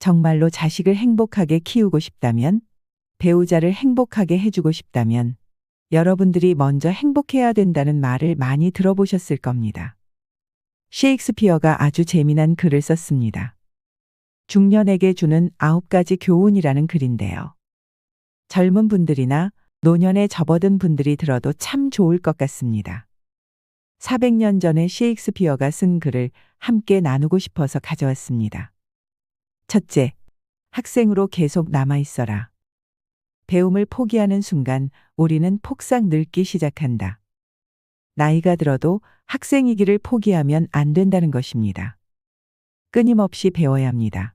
정말로 자식을 행복하게 키우고 싶다면, 배우자를 행복하게 해주고 싶다면, 여러분들이 먼저 행복해야 된다는 말을 많이 들어보셨을 겁니다. 셰익스피어가 아주 재미난 글을 썼습니다. 중년에게 주는 9가지 교훈이라는 글인데요. 젊은 분들이나 노년에 접어든 분들이 들어도 참 좋을 것 같습니다. 400년 전에 셰익스피어가 쓴 글을 함께 나누고 싶어서 가져왔습니다. 첫째, 학생으로 계속 남아 있어라. 배움을 포기하는 순간 우리는 폭삭 늙기 시작한다. 나이가 들어도 학생이기를 포기하면 안 된다는 것입니다. 끊임없이 배워야 합니다.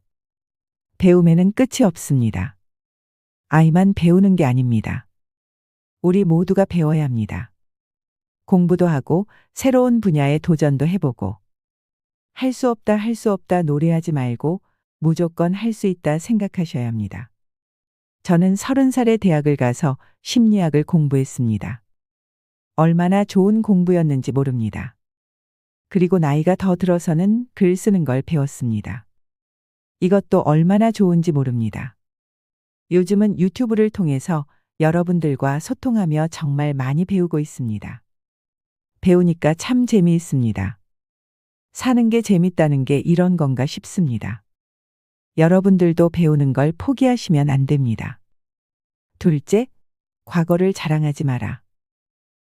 배움에는 끝이 없습니다. 아이만 배우는 게 아닙니다. 우리 모두가 배워야 합니다. 공부도 하고 새로운 분야에 도전도 해보고, 할 수 없다 노래하지 말고 무조건 할 수 있다 생각하셔야 합니다. 저는 30살에 대학을 가서 심리학을 공부했습니다. 얼마나 좋은 공부였는지 모릅니다. 그리고 나이가 더 들어서는 글 쓰는 걸 배웠습니다. 이것도 얼마나 좋은지 모릅니다. 요즘은 유튜브를 통해서 여러분들과 소통하며 정말 많이 배우고 있습니다. 배우니까 참 재미있습니다. 사는 게 재밌다는 게 이런 건가 싶습니다. 여러분들도 배우는 걸 포기하시면 안 됩니다. 둘째, 과거를 자랑하지 마라.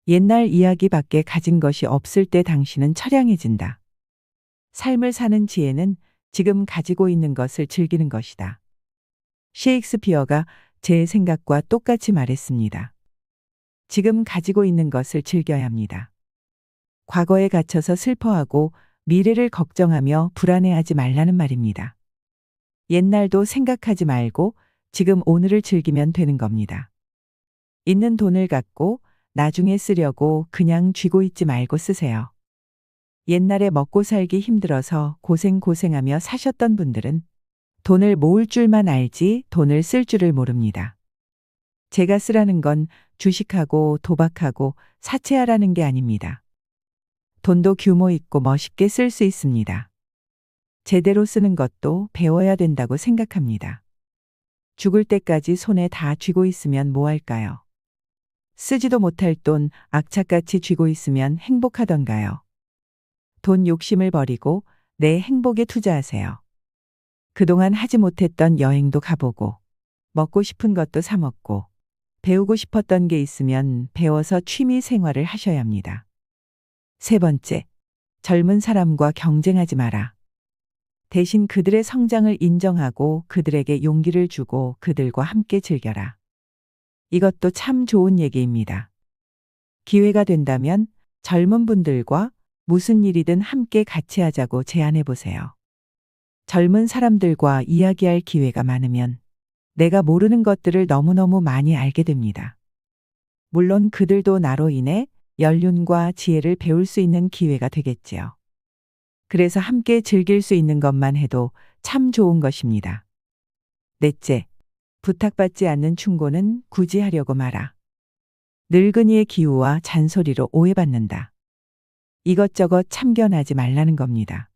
옛날 이야기밖에 가진 것이 없을 때 당신은 처량해진다. 삶을 사는 지혜는 지금 가지고 있는 것을 즐기는 것이다. 셰익스피어가 제 생각과 똑같이 말했습니다. 지금 가지고 있는 것을 즐겨야 합니다. 과거에 갇혀서 슬퍼하고 미래를 걱정하며 불안해하지 말라는 말입니다. 옛날도 생각하지 말고 지금 오늘을 즐기면 되는 겁니다. 있는 돈을 갖고 나중에 쓰려고 그냥 쥐고 있지 말고 쓰세요. 옛날에 먹고 살기 힘들어서 고생하며 사셨던 분들은 돈을 모을 줄만 알지 돈을 쓸 줄을 모릅니다. 제가 쓰라는 건 주식하고 도박하고 사채하라는 게 아닙니다. 돈도 규모 있고 멋있게 쓸 수 있습니다. 제대로 쓰는 것도 배워야 된다고 생각합니다. 죽을 때까지 손에 다 쥐고 있으면 뭐 할까요? 쓰지도 못할 돈 악착같이 쥐고 있으면 행복하던가요? 돈 욕심을 버리고 내 행복에 투자하세요. 그동안 하지 못했던 여행도 가보고, 먹고 싶은 것도 사 먹고, 배우고 싶었던 게 있으면 배워서 취미 생활을 하셔야 합니다. 세 번째, 젊은 사람과 경쟁하지 마라. 대신 그들의 성장을 인정하고 그들에게 용기를 주고 그들과 함께 즐겨라. 이것도 참 좋은 얘기입니다. 기회가 된다면 젊은 분들과 무슨 일이든 함께 같이 하자고 제안해 보세요. 젊은 사람들과 이야기할 기회가 많으면 내가 모르는 것들을 너무너무 많이 알게 됩니다. 물론 그들도 나로 인해 연륜과 지혜를 배울 수 있는 기회가 되겠지요. 그래서 함께 즐길 수 있는 것만 해도 참 좋은 것입니다. 넷째, 부탁받지 않는 충고는 굳이 하려고 마라. 늙은이의 기우와 잔소리로 오해받는다. 이것저것 참견하지 말라는 겁니다.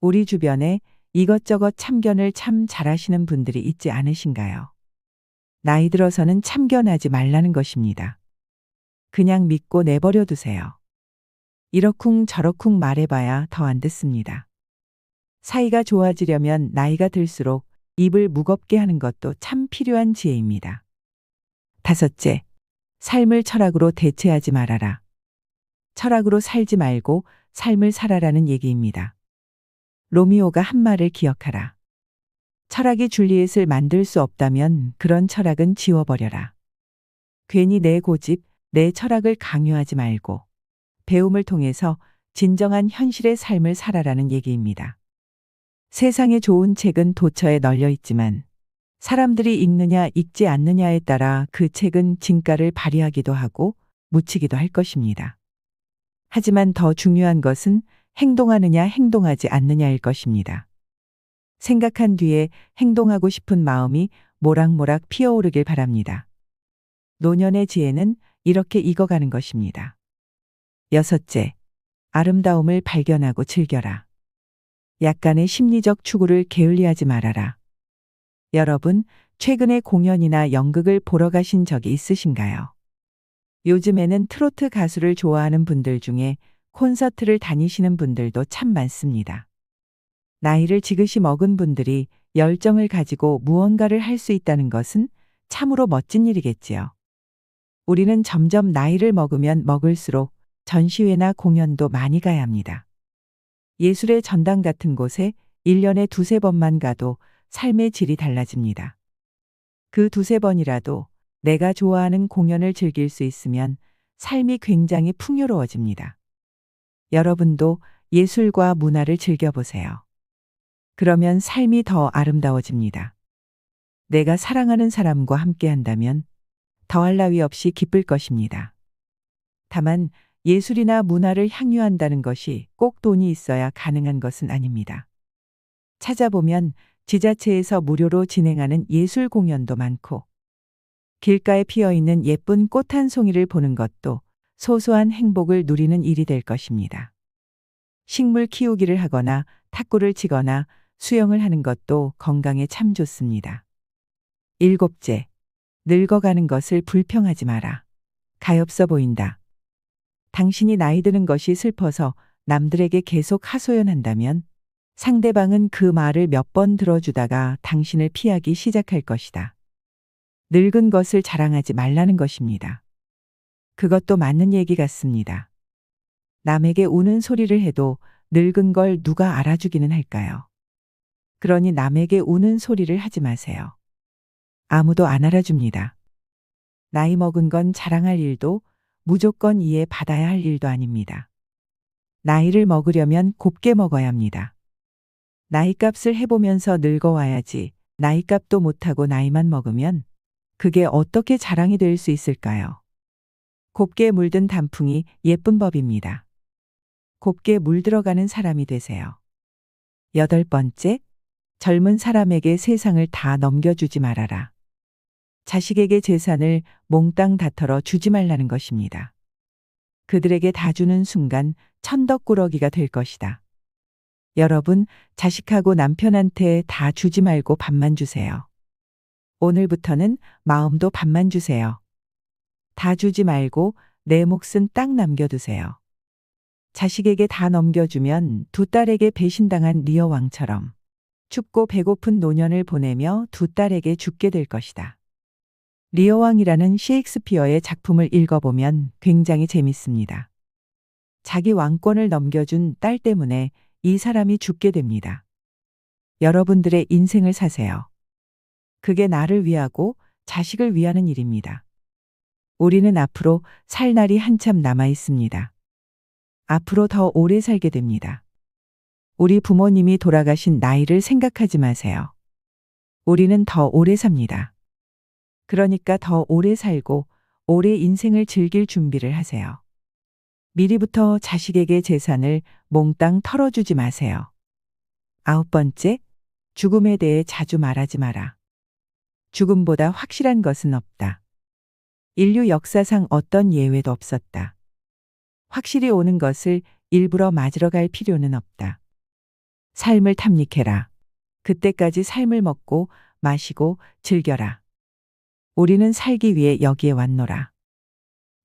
우리 주변에 이것저것 참견을 참 잘하시는 분들이 있지 않으신가요? 나이 들어서는 참견하지 말라는 것입니다. 그냥 믿고 내버려 두세요. 이러쿵 저러쿵 말해봐야 더 안 듣습니다. 사이가 좋아지려면 나이가 들수록 입을 무겁게 하는 것도 참 필요한 지혜입니다. 다섯째, 삶을 철학으로 대체하지 말아라. 철학으로 살지 말고 삶을 살아라는 얘기입니다. 로미오가 한 말을 기억하라. 철학이 줄리엣을 만들 수 없다면 그런 철학은 지워버려라. 괜히 내 고집, 내 철학을 강요하지 말고 배움을 통해서 진정한 현실의 삶을 살아라는 얘기입니다. 세상에 좋은 책은 도처에 널려 있지만 사람들이 읽느냐 읽지 않느냐에 따라 그 책은 진가를 발휘하기도 하고 묻히기도 할 것입니다. 하지만 더 중요한 것은 행동하느냐 행동하지 않느냐일 것입니다. 생각한 뒤에 행동하고 싶은 마음이 모락모락 피어오르길 바랍니다. 노년의 지혜는 이렇게 익어가는 것입니다. 여섯째, 아름다움을 발견하고 즐겨라. 약간의 심리적 추구를 게을리하지 말아라. 여러분, 최근에 공연이나 연극을 보러 가신 적이 있으신가요? 요즘에는 트로트 가수를 좋아하는 분들 중에 콘서트를 다니시는 분들도 참 많습니다. 나이를 지그시 먹은 분들이 열정을 가지고 무언가를 할 수 있다는 것은 참으로 멋진 일이겠지요. 우리는 점점 나이를 먹으면 먹을수록 전시회나 공연도 많이 가야 합니다. 예술의 전당 같은 곳에 1년에 두세 번만 가도 삶의 질이 달라집니다. 그 두세 번이라도 내가 좋아하는 공연을 즐길 수 있으면 삶이 굉장히 풍요로워집니다. 여러분도 예술과 문화를 즐겨보세요. 그러면 삶이 더 아름다워집니다. 내가 사랑하는 사람과 함께 한다면 더할 나위 없이 기쁠 것입니다. 다만 예술이나 문화를 향유한다는 것이 꼭 돈이 있어야 가능한 것은 아닙니다. 찾아보면 지자체에서 무료로 진행하는 예술 공연도 많고, 길가에 피어 있는 예쁜 꽃 한 송이를 보는 것도 소소한 행복을 누리는 일이 될 것입니다. 식물 키우기를 하거나 탁구를 치거나 수영을 하는 것도 건강에 참 좋습니다. 일곱째, 늙어가는 것을 불평하지 마라. 가엾어 보인다. 당신이 나이 드는 것이 슬퍼서 남들에게 계속 하소연한다면 상대방은 그 말을 몇 번 들어주다가 당신을 피하기 시작할 것이다. 늙은 것을 자랑하지 말라는 것입니다. 그것도 맞는 얘기 같습니다. 남에게 우는 소리를 해도 늙은 걸 누가 알아주기는 할까요? 그러니 남에게 우는 소리를 하지 마세요. 아무도 안 알아줍니다. 나이 먹은 건 자랑할 일도 무조건 이해받아야 할 일도 아닙니다. 나이를 먹으려면 곱게 먹어야 합니다. 나이값을 해보면서 늙어와야지 나이값도 못하고 나이만 먹으면 그게 어떻게 자랑이 될 수 있을까요? 곱게 물든 단풍이 예쁜 법입니다. 곱게 물들어가는 사람이 되세요. 여덟 번째, 젊은 사람에게 세상을 다 넘겨주지 말아라. 자식에게 재산을 몽땅 다 털어 주지 말라는 것입니다. 그들에게 다 주는 순간 천덕꾸러기가 될 것이다. 여러분, 자식하고 남편한테 다 주지 말고 반만 주세요. 오늘부터는 마음도 반만 주세요. 다 주지 말고 내 몫은 딱 남겨두세요. 자식에게 다 넘겨주면 두 딸에게 배신당한 리어 왕처럼 춥고 배고픈 노년을 보내며 두 딸에게 죽게 될 것이다. 리어 왕이라는 셰익스피어의 작품을 읽어보면 굉장히 재밌습니다. 자기 왕권을 넘겨준 딸 때문에 이 사람이 죽게 됩니다. 여러분들의 인생을 사세요. 그게 나를 위하고 자식을 위하는 일입니다. 우리는 앞으로 살 날이 한참 남아 있습니다. 앞으로 더 오래 살게 됩니다. 우리 부모님이 돌아가신 나이를 생각하지 마세요. 우리는 더 오래 삽니다. 그러니까 더 오래 살고 오래 인생을 즐길 준비를 하세요. 미리부터 자식에게 재산을 몽땅 털어주지 마세요. 아홉 번째, 죽음에 대해 자주 말하지 마라. 죽음보다 확실한 것은 없다. 인류 역사상 어떤 예외도 없었다. 확실히 오는 것을 일부러 맞으러 갈 필요는 없다. 삶을 탐닉해라. 그때까지 삶을 먹고 마시고 즐겨라. 우리는 살기 위해 여기에 왔노라.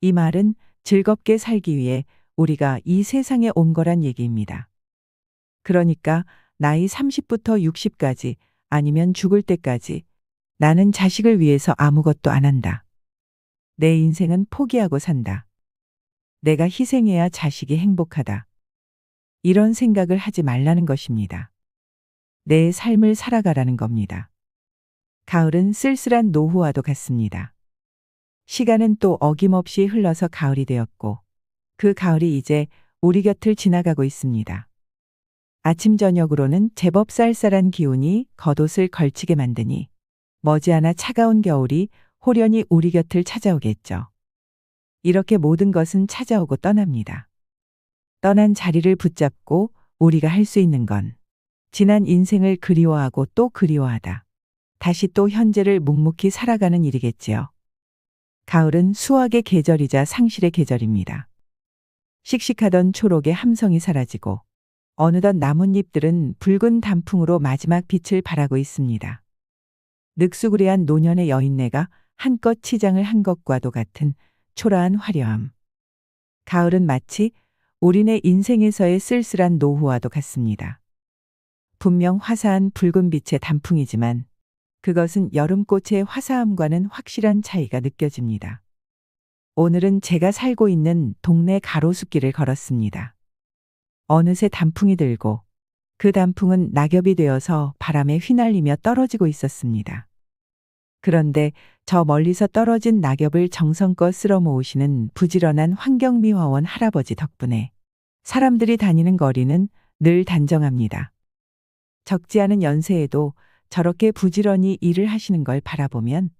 이 말은 즐겁게 살기 위해 우리가 이 세상에 온 거란 얘기입니다. 그러니까 나이 30부터 60까지 아니면 죽을 때까지 나는 자식을 위해서 아무것도 안 한다. 내 인생은 포기하고 산다. 내가 희생해야 자식이 행복하다. 이런 생각을 하지 말라는 것입니다. 내 삶을 살아가라는 겁니다. 가을은 쓸쓸한 노후와도 같습니다. 시간은 또 어김없이 흘러서 가을이 되었고 그 가을이 이제 우리 곁을 지나가고 있습니다. 아침 저녁으로는 제법 쌀쌀한 기운이 겉옷을 걸치게 만드니 머지않아 차가운 겨울이 호련히 우리 곁을 찾아오겠죠. 이렇게 모든 것은 찾아오고 떠납니다. 떠난 자리를 붙잡고 우리가 할 수 있는 건 지난 인생을 그리워하고 또 그리워하다. 다시 또 현재를 묵묵히 살아가는 일이겠지요. 가을은 수확의 계절이자 상실의 계절입니다. 씩씩하던 초록의 함성이 사라지고 어느덧 나뭇잎들은 붉은 단풍으로 마지막 빛을 발하고 있습니다. 늑수구레한 노년의 여인네가 한껏 치장을 한 것과도 같은 초라한 화려함. 가을은 마치 우리네 인생에서의 쓸쓸한 노후와도 같습니다. 분명 화사한 붉은 빛의 단풍이지만 그것은 여름꽃의 화사함과는 확실한 차이가 느껴집니다. 오늘은 제가 살고 있는 동네 가로수길을 걸었습니다. 어느새 단풍이 들고 그 단풍은 낙엽이 되어서 바람에 휘날리며 떨어지고 있었습니다. 그런데 저 멀리서 떨어진 낙엽을 정성껏 쓸어 모으시는 부지런한 환경미화원 할아버지 덕분에 사람들이 다니는 거리는 늘 단정합니다. 적지 않은 연세에도 저렇게 부지런히 일을 하시는 걸 바라보면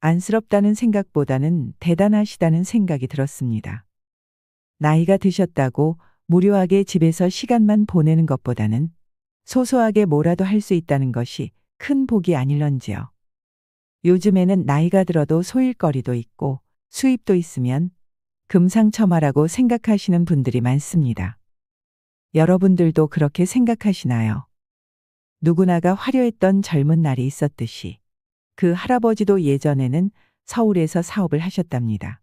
안쓰럽다는 생각보다는 대단하시다는 생각이 들었습니다. 나이가 드셨다고 무료하게 집에서 시간만 보내는 것보다는 소소하게 뭐라도 할 수 있다는 것이 큰 복이 아닐런지요. 요즘에는 나이가 들어도 소일거리도 있고 수입도 있으면 금상첨화라고 생각하시는 분들이 많습니다. 여러분들도 그렇게 생각하시나요? 누구나가 화려했던 젊은 날이 있었듯이 그 할아버지도 예전에는 서울에서 사업을 하셨답니다.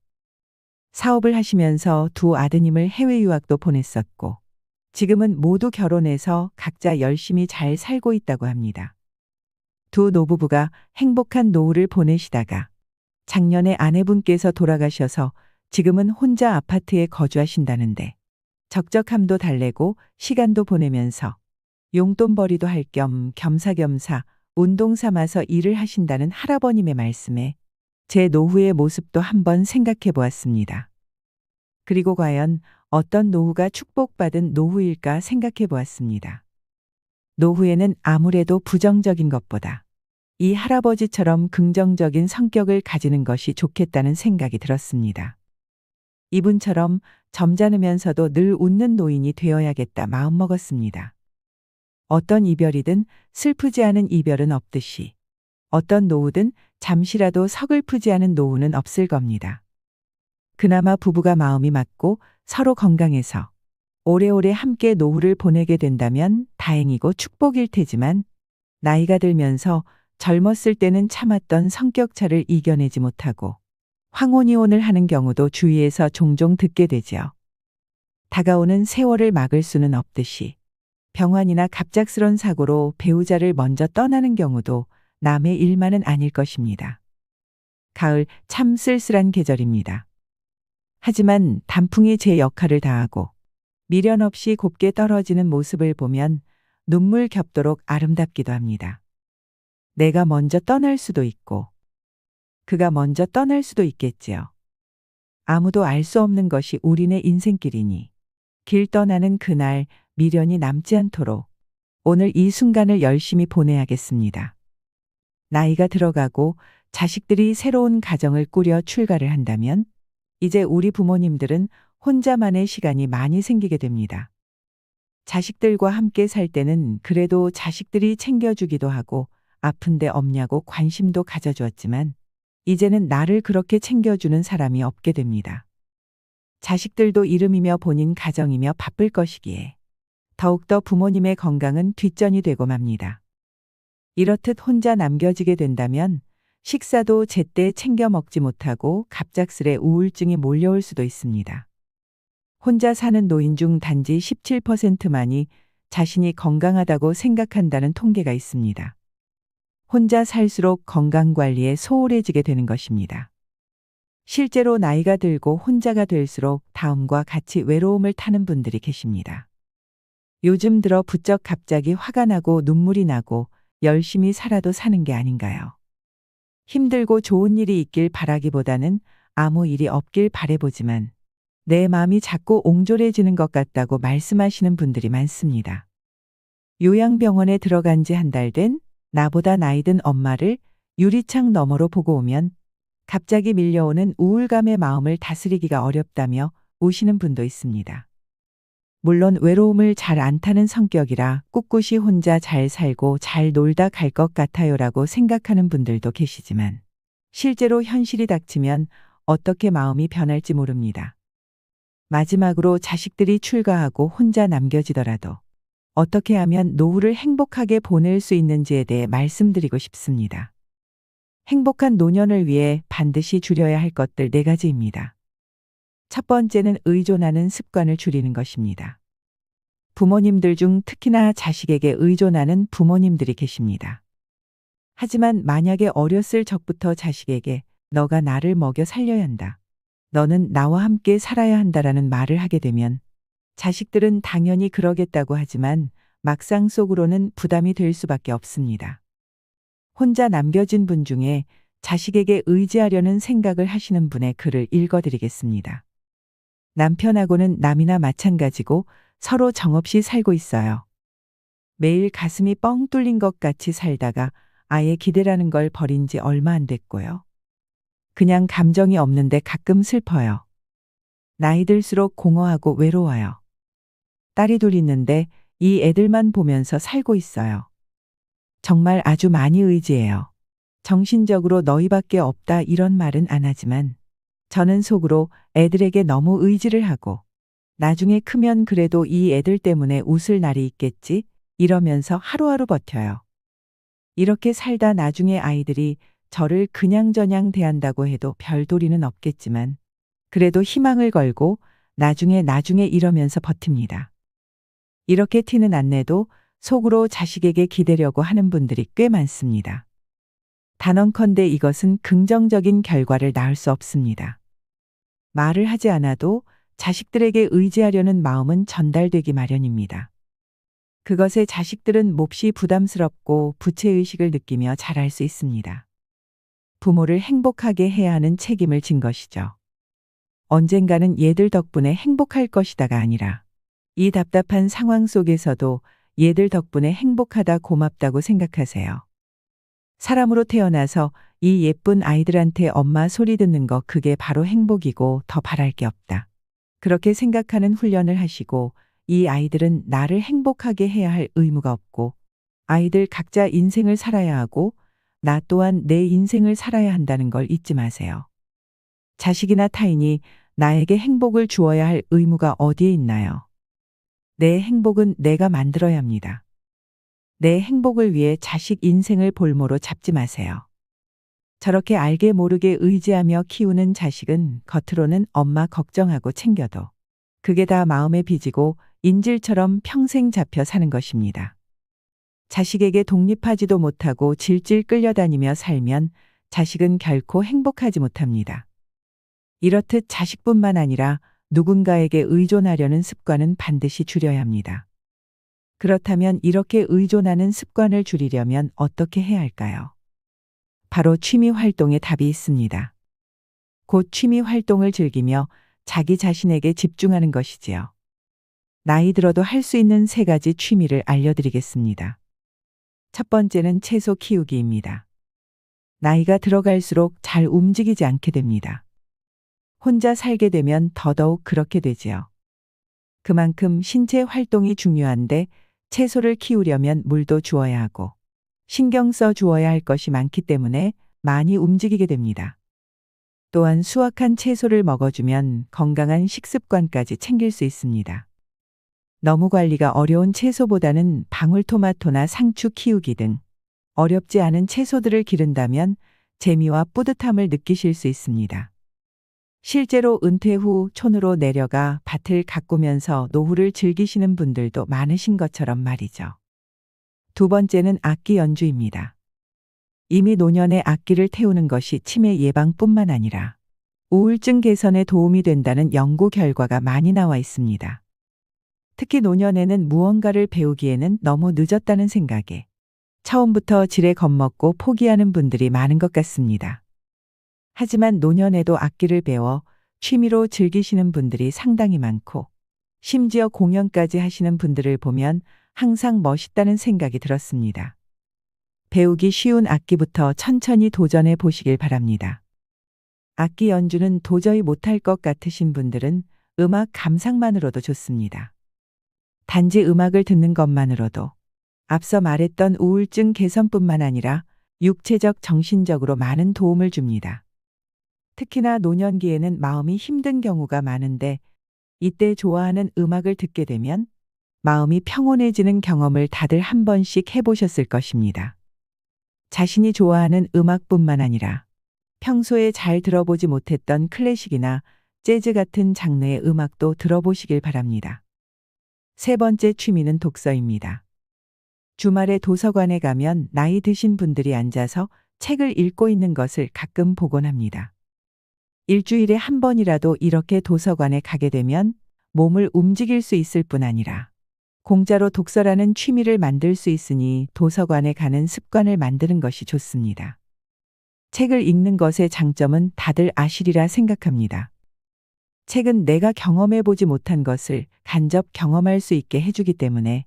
사업을 하시면서 두 아드님을 해외 유학도 보냈었고 지금은 모두 결혼해서 각자 열심히 잘 살고 있다고 합니다. 두 노부부가 행복한 노후를 보내시다가 작년에 아내분께서 돌아가셔서 지금은 혼자 아파트에 거주하신다는데 적적함도 달래고 시간도 보내면서 용돈벌이도 할 겸 겸사겸사 운동 삼아서 일을 하신다는 할아버님의 말씀에 제 노후의 모습도 한번 생각해 보았습니다. 그리고 과연 어떤 노후가 축복받은 노후일까 생각해 보았습니다. 노후에는 아무래도 부정적인 것보다 이 할아버지처럼 긍정적인 성격을 가지는 것이 좋겠다는 생각이 들었습니다. 이분처럼 점잖으면서도 늘 웃는 노인이 되어야겠다 마음먹었습니다. 어떤 이별이든 슬프지 않은 이별은 없듯이 어떤 노후든 잠시라도 서글프지 않은 노후는 없을 겁니다. 그나마 부부가 마음이 맞고 서로 건강해서 오래오래 함께 노후를 보내게 된다면 다행이고 축복일 테지만 나이가 들면서 젊었을 때는 참았던 성격차를 이겨내지 못하고 황혼이혼을 하는 경우도 주위에서 종종 듣게 되지요. 다가오는 세월을 막을 수는 없듯이 병환이나 갑작스런 사고로 배우자를 먼저 떠나는 경우도 남의 일만은 아닐 것입니다. 가을 참 쓸쓸한 계절입니다. 하지만 단풍이 제 역할을 다하고 미련 없이 곱게 떨어지는 모습을 보면 눈물 겹도록 아름답기도 합니다. 내가 먼저 떠날 수도 있고 그가 먼저 떠날 수도 있겠지요. 아무도 알 수 없는 것이 우리네 인생길이니 길 떠나는 그날 미련이 남지 않도록 오늘 이 순간을 열심히 보내야겠습니다. 나이가 들어가고 자식들이 새로운 가정을 꾸려 출가를 한다면 이제 우리 부모님들은 혼자만의 시간이 많이 생기게 됩니다. 자식들과 함께 살 때는 그래도 자식들이 챙겨주기도 하고 아픈데 없냐고 관심도 가져주었지만 이제는 나를 그렇게 챙겨주는 사람이 없게 됩니다. 자식들도 이름이며 본인 가정이며 바쁠 것이기에 더욱더 부모님의 건강은 뒷전이 되고 맙니다. 이렇듯 혼자 남겨지게 된다면 식사도 제때 챙겨 먹지 못하고 갑작스레 우울증이 몰려올 수도 있습니다. 혼자 사는 노인 중 단지 17%만이 자신이 건강하다고 생각한다는 통계가 있습니다. 혼자 살수록 건강관리에 소홀해지게 되는 것입니다. 실제로 나이가 들고 혼자가 될수록 다음과 같이 외로움을 타는 분들이 계십니다. 요즘 들어 부쩍 갑자기 화가 나고 눈물이 나고 열심히 살아도 사는 게 아닌가요? 힘들고 좋은 일이 있길 바라기보다는 아무 일이 없길 바라보지만 내 마음이 자꾸 옹졸해지는 것 같다고 말씀하시는 분들이 많습니다. 요양병원에 들어간 지 한 달 된 나보다 나이 든 엄마를 유리창 너머로 보고 오면 갑자기 밀려오는 우울감의 마음을 다스리기가 어렵다며 우시는 분도 있습니다. 물론 외로움을 잘 안 타는 성격이라 꿋꿋이 혼자 잘 살고 잘 놀다 갈 것 같아요라고 생각하는 분들도 계시지만 실제로 현실이 닥치면 어떻게 마음이 변할지 모릅니다. 마지막으로 자식들이 출가하고 혼자 남겨지더라도 어떻게 하면 노후를 행복하게 보낼 수 있는지에 대해 말씀드리고 싶습니다. 행복한 노년을 위해 반드시 줄여야 할 것들 4가지입니다. 첫 번째는 의존하는 습관을 줄이는 것입니다. 부모님들 중 특히나 자식에게 의존하는 부모님들이 계십니다. 하지만 만약에 어렸을 적부터 자식에게 너가 나를 먹여 살려야 한다. 너는 나와 함께 살아야 한다라는 말을 하게 되면 자식들은 당연히 그러겠다고 하지만 막상 속으로는 부담이 될 수밖에 없습니다. 혼자 남겨진 분 중에 자식에게 의지하려는 생각을 하시는 분의 글을 읽어드리겠습니다. 남편하고는 남이나 마찬가지고 서로 정없이 살고 있어요. 매일 가슴이 뻥 뚫린 것 같이 살다가 아예 기대라는 걸 버린 지 얼마 안 됐고요. 그냥 감정이 없는데 가끔 슬퍼요. 나이 들수록 공허하고 외로워요. 딸이 둘 있는데 이 애들만 보면서 살고 있어요. 정말 아주 많이 의지해요. 정신적으로 너희밖에 없다 이런 말은 안 하지만 저는 속으로 애들에게 너무 의지를 하고 나중에 크면 그래도 이 애들 때문에 웃을 날이 있겠지 이러면서 하루하루 버텨요. 이렇게 살다 나중에 아이들이 저를 그냥저냥 대한다고 해도 별 도리는 없겠지만 그래도 희망을 걸고 나중에 이러면서 버팁니다. 이렇게 티는 안 내도 속으로 자식에게 기대려고 하는 분들이 꽤 많습니다. 단언컨대 이것은 긍정적인 결과를 낳을 수 없습니다. 말을 하지 않아도 자식들에게 의지하려는 마음은 전달되기 마련입니다. 그것에 자식들은 몹시 부담스럽고 부채의식을 느끼며 자랄 수 있습니다. 부모를 행복하게 해야 하는 책임을 진 것이죠. 언젠가는 얘들 덕분에 행복할 것이다가 아니라 이 답답한 상황 속에서도 얘들 덕분에 행복하다 고맙다고 생각하세요. 사람으로 태어나서 이 예쁜 아이들한테 엄마 소리 듣는 거 그게 바로 행복이고 더 바랄 게 없다. 그렇게 생각하는 훈련을 하시고 이 아이들은 나를 행복하게 해야 할 의무가 없고 아이들 각자 인생을 살아야 하고 나 또한 내 인생을 살아야 한다는 걸 잊지 마세요. 자식이나 타인이 나에게 행복을 주어야 할 의무가 어디에 있나요? 내 행복은 내가 만들어야 합니다. 내 행복을 위해 자식 인생을 볼모로 잡지 마세요. 저렇게 알게 모르게 의지하며 키우는 자식은 겉으로는 엄마 걱정하고 챙겨도 그게 다 마음에 빚이고 인질처럼 평생 잡혀 사는 것입니다. 자식에게 독립하지도 못하고 질질 끌려다니며 살면 자식은 결코 행복하지 못합니다. 이렇듯 자식뿐만 아니라 누군가에게 의존하려는 습관은 반드시 줄여야 합니다. 그렇다면 이렇게 의존하는 습관을 줄이려면 어떻게 해야 할까요? 바로 취미 활동에 답이 있습니다. 곧 취미 활동을 즐기며 자기 자신에게 집중하는 것이지요. 나이 들어도 할 수 있는 3가지 취미를 알려드리겠습니다. 첫 번째는 채소 키우기입니다. 나이가 들어갈수록 잘 움직이지 않게 됩니다. 혼자 살게 되면 더더욱 그렇게 되지요. 그만큼 신체 활동이 중요한데 채소를 키우려면 물도 주어야 하고 신경 써 주어야 할 것이 많기 때문에 많이 움직이게 됩니다. 또한 수확한 채소를 먹어주면 건강한 식습관까지 챙길 수 있습니다. 너무 관리가 어려운 채소보다는 방울토마토나 상추 키우기 등 어렵지 않은 채소들을 기른다면 재미와 뿌듯함을 느끼실 수 있습니다. 실제로 은퇴 후 촌으로 내려가 밭을 가꾸면서 노후를 즐기시는 분들도 많으신 것처럼 말이죠. 두 번째는 악기 연주입니다. 이미 노년에 악기를 태우는 것이 치매 예방뿐만 아니라 우울증 개선에 도움이 된다는 연구 결과가 많이 나와 있습니다. 특히 노년에는 무언가를 배우기에는 너무 늦었다는 생각에 처음부터 지레 겁먹고 포기하는 분들이 많은 것 같습니다. 하지만 노년에도 악기를 배워 취미로 즐기시는 분들이 상당히 많고 심지어 공연까지 하시는 분들을 보면 항상 멋있다는 생각이 들었습니다. 배우기 쉬운 악기부터 천천히 도전해 보시길 바랍니다. 악기 연주는 도저히 못할 것 같으신 분들은 음악 감상만으로도 좋습니다. 단지 음악을 듣는 것만으로도 앞서 말했던 우울증 개선뿐만 아니라 육체적, 정신적으로 많은 도움을 줍니다. 특히나 노년기에는 마음이 힘든 경우가 많은데 이때 좋아하는 음악을 듣게 되면 마음이 평온해지는 경험을 다들 한 번씩 해보셨을 것입니다. 자신이 좋아하는 음악뿐만 아니라 평소에 잘 들어보지 못했던 클래식이나 재즈 같은 장르의 음악도 들어보시길 바랍니다. 세 번째 취미는 독서입니다. 주말에 도서관에 가면 나이 드신 분들이 앉아서 책을 읽고 있는 것을 가끔 보곤 합니다. 일주일에 한 번이라도 이렇게 도서관에 가게 되면 몸을 움직일 수 있을 뿐 아니라 공짜로 독서라는 취미를 만들 수 있으니 도서관에 가는 습관을 만드는 것이 좋습니다. 책을 읽는 것의 장점은 다들 아시리라 생각합니다. 책은 내가 경험해 보지 못한 것을 간접 경험할 수 있게 해주기 때문에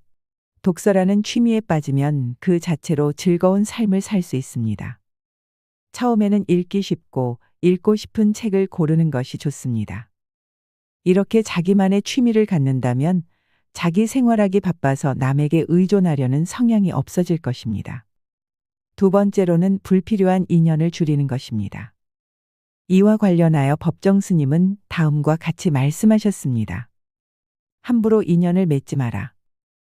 독서라는 취미에 빠지면 그 자체로 즐거운 삶을 살 수 있습니다. 처음에는 읽기 쉽고 읽고 싶은 책을 고르는 것이 좋습니다. 이렇게 자기만의 취미를 갖는다면 자기 생활하기 바빠서 남에게 의존하려는 성향이 없어질 것입니다. 두 번째로는 불필요한 인연을 줄이는 것입니다. 이와 관련하여 법정 스님은 다음과 같이 말씀하셨습니다. 함부로 인연을 맺지 마라.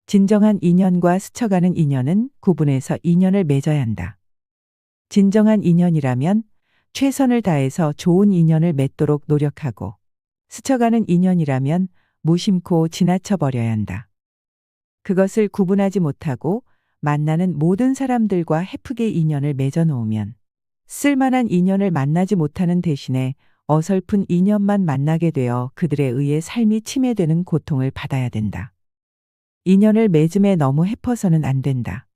진정한 인연과 스쳐가는 인연은 구분해서 인연을 맺어야 한다. 진정한 인연이라면 최선을 다해서 좋은 인연을 맺도록 노력하고, 스쳐가는 인연이라면 무심코 지나쳐 버려야 한다. 그것을 구분하지 못하고 만나는 모든 사람들과 헤프게 인연을 맺어 놓으면 쓸만한 인연을 만나지 못하는 대신에 어설픈 인연만 만나게 되어 그들에 의해 삶이 침해되는 고통을 받아야 된다. 인연을 맺음에 너무 헤퍼서는 안 된다.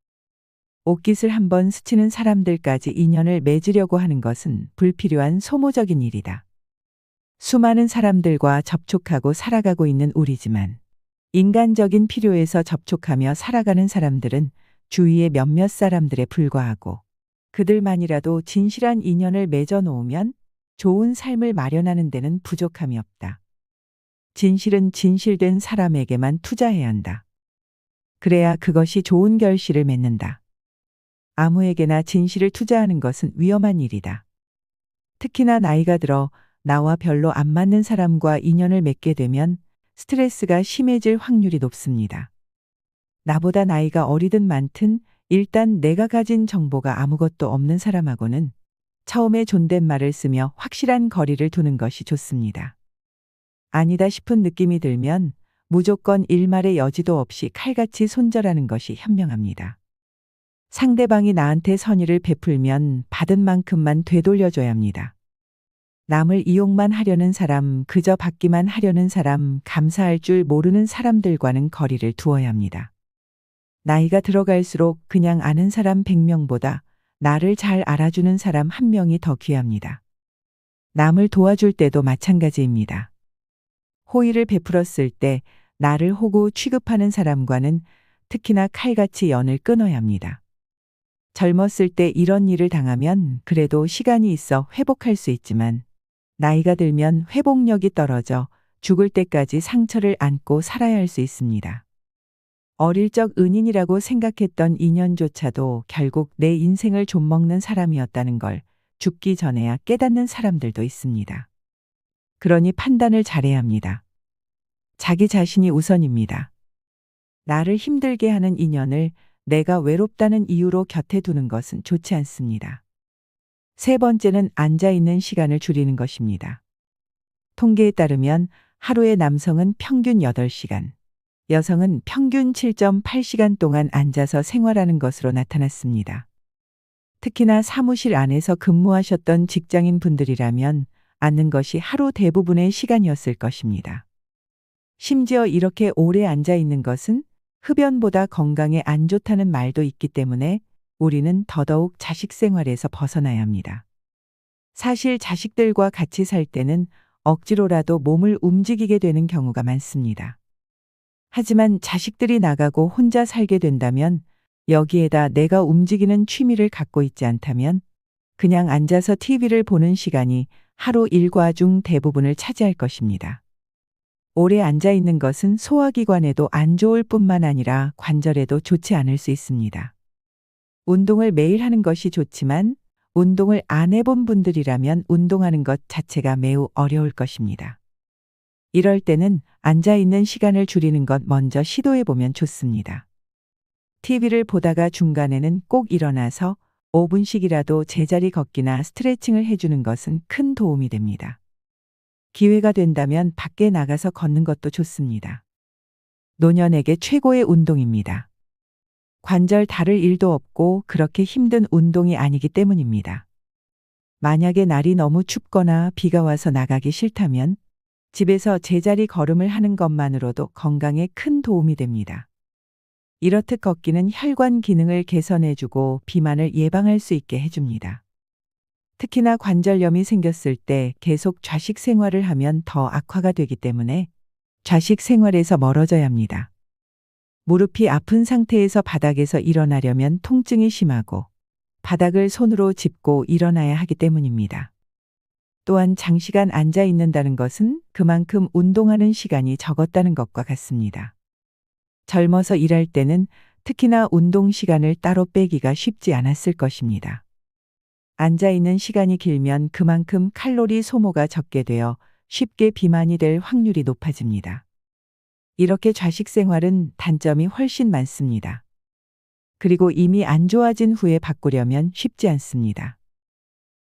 옷깃을 한번 스치는 사람들까지 인연을 맺으려고 하는 것은 불필요한 소모적인 일이다. 수많은 사람들과 접촉하고 살아가고 있는 우리지만 인간적인 필요에서 접촉하며 살아가는 사람들은 주위의 몇몇 사람들에 불과하고, 그들만이라도 진실한 인연을 맺어 놓으면 좋은 삶을 마련하는 데는 부족함이 없다. 진실은 진실된 사람에게만 투자해야 한다. 그래야 그것이 좋은 결실을 맺는다. 아무에게나 진실을 투자하는 것은 위험한 일이다. 특히나 나이가 들어 나와 별로 안 맞는 사람과 인연을 맺게 되면 스트레스가 심해질 확률이 높습니다. 나보다 나이가 어리든 많든 일단 내가 가진 정보가 아무것도 없는 사람하고는 처음에 존댓말을 쓰며 확실한 거리를 두는 것이 좋습니다. 아니다 싶은 느낌이 들면 무조건 일말의 여지도 없이 칼같이 손절하는 것이 현명합니다. 상대방이 나한테 선의를 베풀면 받은 만큼만 되돌려줘야 합니다. 남을 이용만 하려는 사람, 그저 받기만 하려는 사람, 감사할 줄 모르는 사람들과는 거리를 두어야 합니다. 나이가 들어갈수록 그냥 아는 사람 100명보다 나를 잘 알아주는 사람 1명이 더 귀합니다. 남을 도와줄 때도 마찬가지입니다. 호의를 베풀었을 때 나를 호구 취급하는 사람과는 특히나 칼같이 연을 끊어야 합니다. 젊었을 때 이런 일을 당하면 그래도 시간이 있어 회복할 수 있지만 나이가 들면 회복력이 떨어져 죽을 때까지 상처를 안고 살아야 할 수 있습니다. 어릴 적 은인이라고 생각했던 인연조차도 결국 내 인생을 좀먹는 사람이었다는 걸 죽기 전에야 깨닫는 사람들도 있습니다. 그러니 판단을 잘해야 합니다. 자기 자신이 우선입니다. 나를 힘들게 하는 인연을 내가 외롭다는 이유로 곁에 두는 것은 좋지 않습니다. 세 번째는 앉아있는 시간을 줄이는 것입니다. 통계에 따르면 하루에 남성은 평균 8시간, 여성은 평균 7.8시간 동안 앉아서 생활하는 것으로 나타났습니다. 특히나 사무실 안에서 근무하셨던 직장인 분들이라면 앉는 것이 하루 대부분의 시간이었을 것입니다. 심지어 이렇게 오래 앉아 있는 것은 흡연보다 건강에 안 좋다는 말도 있기 때문에 우리는 더더욱 자식 생활에서 벗어나야 합니다. 사실 자식들과 같이 살 때는 억지로라도 몸을 움직이게 되는 경우가 많습니다. 하지만 자식들이 나가고 혼자 살게 된다면 여기에다 내가 움직이는 취미를 갖고 있지 않다면 그냥 앉아서 TV를 보는 시간이 하루 일과 중 대부분을 차지할 것입니다. 오래 앉아 있는 것은 소화기관에도 안 좋을 뿐만 아니라 관절에도 좋지 않을 수 있습니다. 운동을 매일 하는 것이 좋지만 운동을 안 해본 분들이라면 운동하는 것 자체가 매우 어려울 것입니다. 이럴 때는 앉아 있는 시간을 줄이는 것 먼저 시도해 보면 좋습니다. TV를 보다가 중간에는 꼭 일어나서 5분씩이라도 제자리 걷기나 스트레칭을 해주는 것은 큰 도움이 됩니다. 기회가 된다면 밖에 나가서 걷는 것도 좋습니다. 노년에게 최고의 운동입니다. 관절 다를 일도 없고 그렇게 힘든 운동이 아니기 때문입니다. 만약에 날이 너무 춥거나 비가 와서 나가기 싫다면 집에서 제자리 걸음을 하는 것만으로도 건강에 큰 도움이 됩니다. 이렇듯 걷기는 혈관 기능을 개선해주고 비만을 예방할 수 있게 해줍니다. 특히나 관절염이 생겼을 때 계속 좌식 생활을 하면 더 악화가 되기 때문에 좌식 생활에서 멀어져야 합니다. 무릎이 아픈 상태에서 바닥에서 일어나려면 통증이 심하고 바닥을 손으로 짚고 일어나야 하기 때문입니다. 또한 장시간 앉아 있는다는 것은 그만큼 운동하는 시간이 적었다는 것과 같습니다. 젊어서 일할 때는 특히나 운동 시간을 따로 빼기가 쉽지 않았을 것입니다. 앉아 있는 시간이 길면 그만큼 칼로리 소모가 적게 되어 쉽게 비만이 될 확률이 높아집니다. 이렇게 좌식 생활은 단점이 훨씬 많습니다. 그리고 이미 안 좋아진 후에 바꾸려면 쉽지 않습니다.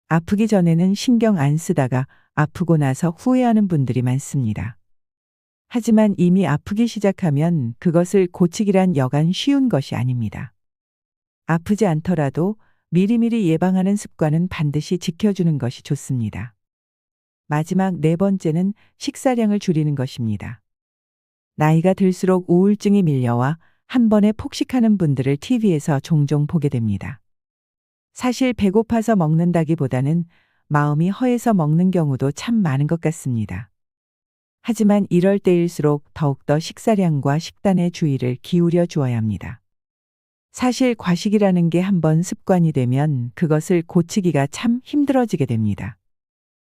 아프기 전에는 신경 안 쓰다가 아프고 나서 후회하는 분들이 많습니다. 하지만 이미 아프기 시작하면 그것을 고치기란 여간 쉬운 것이 아닙니다. 아프지 않더라도 미리미리 예방하는 습관은 반드시 지켜주는 것이 좋습니다. 마지막 네 번째는 식사량을 줄이는 것입니다. 나이가 들수록 우울증이 밀려와 한 번에 폭식하는 분들을 TV에서 종종 보게 됩니다. 사실 배고파서 먹는다기보다는 마음이 허해서 먹는 경우도 참 많은 것 같습니다. 하지만 이럴 때일수록 더욱더 식사량과 식단에 주의를 기울여 주어야 합니다. 사실 과식이라는 게 한번 습관이 되면 그것을 고치기가 참 힘들어지게 됩니다.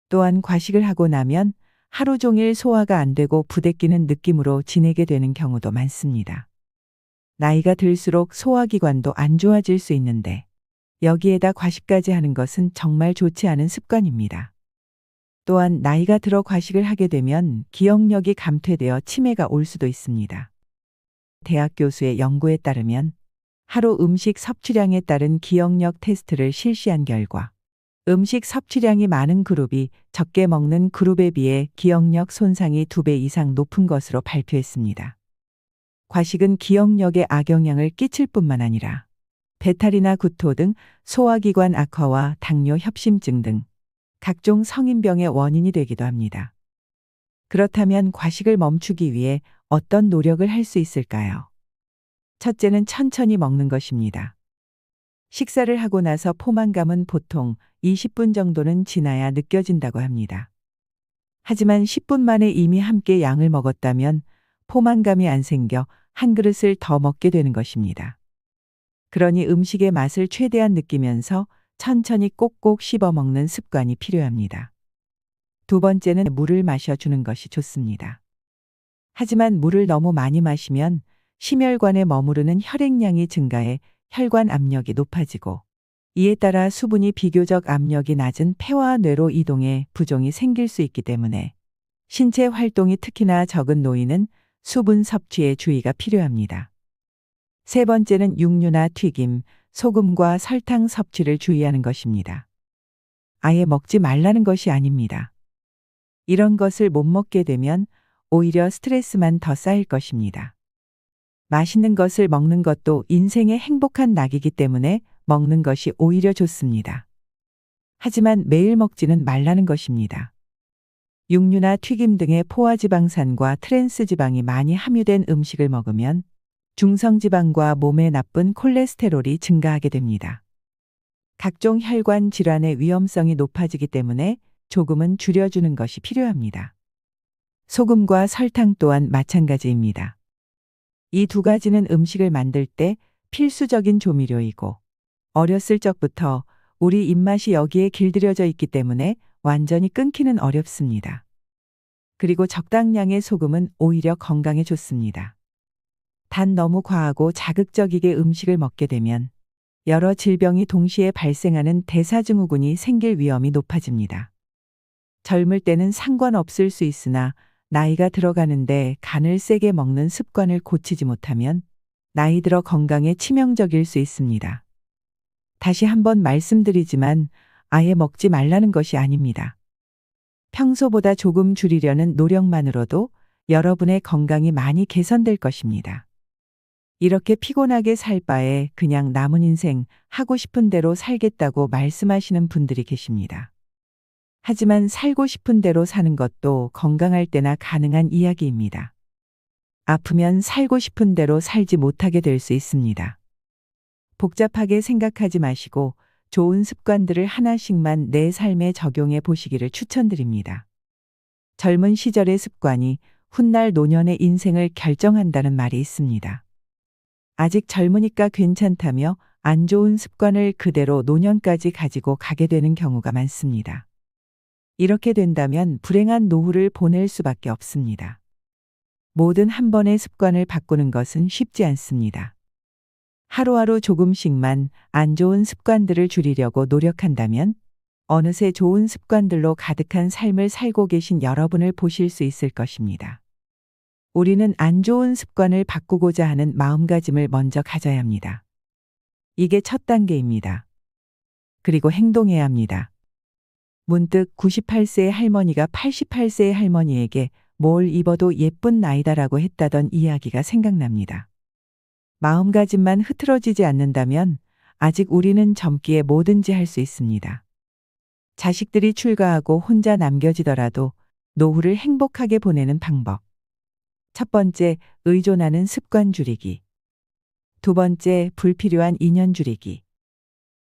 또한 과식을 하고 나면 하루 종일 소화가 안 되고 부대끼는 느낌으로 지내게 되는 경우도 많습니다. 나이가 들수록 소화기관도 안 좋아질 수 있는데 여기에다 과식까지 하는 것은 정말 좋지 않은 습관입니다. 또한 나이가 들어 과식을 하게 되면 기억력이 감퇴되어 치매가 올 수도 있습니다. 대학 교수의 연구에 따르면 하루 음식 섭취량에 따른 기억력 테스트를 실시한 결과 음식 섭취량이 많은 그룹이 적게 먹는 그룹에 비해 기억력 손상이 2배 이상 높은 것으로 발표했습니다. 과식은 기억력에 악영향을 끼칠 뿐만 아니라 배탈이나 구토 등 소화기관 악화와 당뇨 협심증 등 각종 성인병의 원인이 되기도 합니다. 그렇다면 과식을 멈추기 위해 어떤 노력을 할 수 있을까요? 첫째는 천천히 먹는 것입니다. 식사를 하고 나서 포만감은 보통 20분 정도는 지나야 느껴진다고 합니다. 하지만 10분 만에 이미 함께 양을 먹었다면 포만감이 안 생겨 한 그릇을 더 먹게 되는 것입니다. 그러니 음식의 맛을 최대한 느끼면서 천천히 꼭꼭 씹어 먹는 습관이 필요합니다. 두 번째는 물을 마셔주는 것이 좋습니다. 하지만 물을 너무 많이 마시면 심혈관에 머무르는 혈액량이 증가해 혈관 압력이 높아지고 이에 따라 수분이 비교적 압력이 낮은 폐와 뇌로 이동해 부종이 생길 수 있기 때문에 신체 활동이 특히나 적은 노인은 수분 섭취에 주의가 필요합니다. 세 번째는 육류나 튀김, 소금과 설탕 섭취를 주의하는 것입니다. 아예 먹지 말라는 것이 아닙니다. 이런 것을 못 먹게 되면 오히려 스트레스만 더 쌓일 것입니다. 맛있는 것을 먹는 것도 인생의 행복한 낙이기 때문에 먹는 것이 오히려 좋습니다. 하지만 매일 먹지는 말라는 것입니다. 육류나 튀김 등의 포화지방산과 트랜스지방이 많이 함유된 음식을 먹으면 중성지방과 몸에 나쁜 콜레스테롤이 증가하게 됩니다. 각종 혈관 질환의 위험성이 높아지기 때문에 조금은 줄여주는 것이 필요합니다. 소금과 설탕 또한 마찬가지입니다. 이 두 가지는 음식을 만들 때 필수적인 조미료이고 어렸을 적부터 우리 입맛이 여기에 길들여져 있기 때문에 완전히 끊기는 어렵습니다. 그리고 적당량의 소금은 오히려 건강에 좋습니다. 단 너무 과하고 자극적이게 음식을 먹게 되면 여러 질병이 동시에 발생하는 대사증후군이 생길 위험이 높아집니다. 젊을 때는 상관없을 수 있으나 나이가 들어가는데 간을 세게 먹는 습관을 고치지 못하면 나이 들어 건강에 치명적일 수 있습니다. 다시 한번 말씀드리지만 아예 먹지 말라는 것이 아닙니다. 평소보다 조금 줄이려는 노력만으로도 여러분의 건강이 많이 개선될 것입니다. 이렇게 피곤하게 살 바에 그냥 남은 인생 하고 싶은 대로 살겠다고 말씀하시는 분들이 계십니다. 하지만 살고 싶은 대로 사는 것도 건강할 때나 가능한 이야기입니다. 아프면 살고 싶은 대로 살지 못하게 될 수 있습니다. 복잡하게 생각하지 마시고 좋은 습관들을 하나씩만 내 삶에 적용해 보시기를 추천드립니다. 젊은 시절의 습관이 훗날 노년의 인생을 결정한다는 말이 있습니다. 아직 젊으니까 괜찮다며 안 좋은 습관을 그대로 노년까지 가지고 가게 되는 경우가 많습니다. 이렇게 된다면 불행한 노후를 보낼 수밖에 없습니다. 뭐든 한 번의 습관을 바꾸는 것은 쉽지 않습니다. 하루하루 조금씩만 안 좋은 습관들을 줄이려고 노력한다면 어느새 좋은 습관들로 가득한 삶을 살고 계신 여러분을 보실 수 있을 것입니다. 우리는 안 좋은 습관을 바꾸고자 하는 마음가짐을 먼저 가져야 합니다. 이게 첫 단계입니다. 그리고 행동해야 합니다. 문득 98세의 할머니가 88세의 할머니에게 뭘 입어도 예쁜 나이다라고 했다던 이야기가 생각납니다. 마음가짐만 흐트러지지 않는다면 아직 우리는 젊기에 뭐든지 할 수 있습니다. 자식들이 출가하고 혼자 남겨지더라도 노후를 행복하게 보내는 방법. 첫 번째, 의존하는 습관 줄이기. 두 번째, 불필요한 인연 줄이기.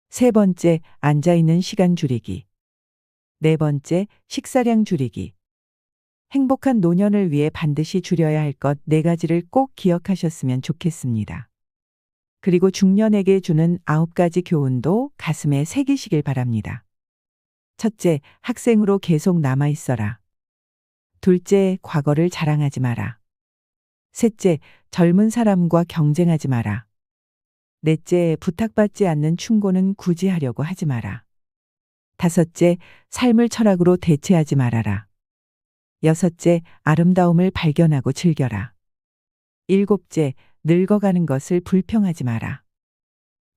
세 번째, 앉아있는 시간 줄이기. 네 번째, 식사량 줄이기. 행복한 노년을 위해 반드시 줄여야 할 것 4가지를 꼭 기억하셨으면 좋겠습니다. 그리고 중년에게 주는 9가지 교훈도 가슴에 새기시길 바랍니다. 첫째, 학생으로 계속 남아 있어라. 둘째, 과거를 자랑하지 마라. 셋째, 젊은 사람과 경쟁하지 마라. 넷째, 부탁받지 않는 충고는 굳이 하려고 하지 마라. 다섯째, 삶을 철학으로 대체하지 말아라. 여섯째, 아름다움을 발견하고 즐겨라. 일곱째, 늙어가는 것을 불평하지 마라.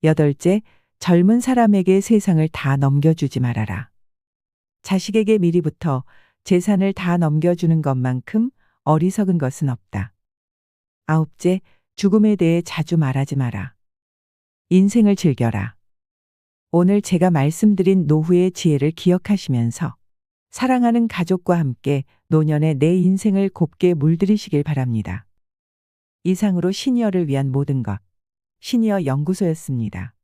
여덟째, 젊은 사람에게 세상을 다 넘겨주지 말아라. 자식에게 미리부터 재산을 다 넘겨주는 것만큼 어리석은 것은 없다. 아홉째, 죽음에 대해 자주 말하지 마라. 인생을 즐겨라. 오늘 제가 말씀드린 노후의 지혜를 기억하시면서 사랑하는 가족과 함께 노년의 내 인생을 곱게 물들이시길 바랍니다. 이상으로 시니어를 위한 모든 것, 시니어 연구소였습니다.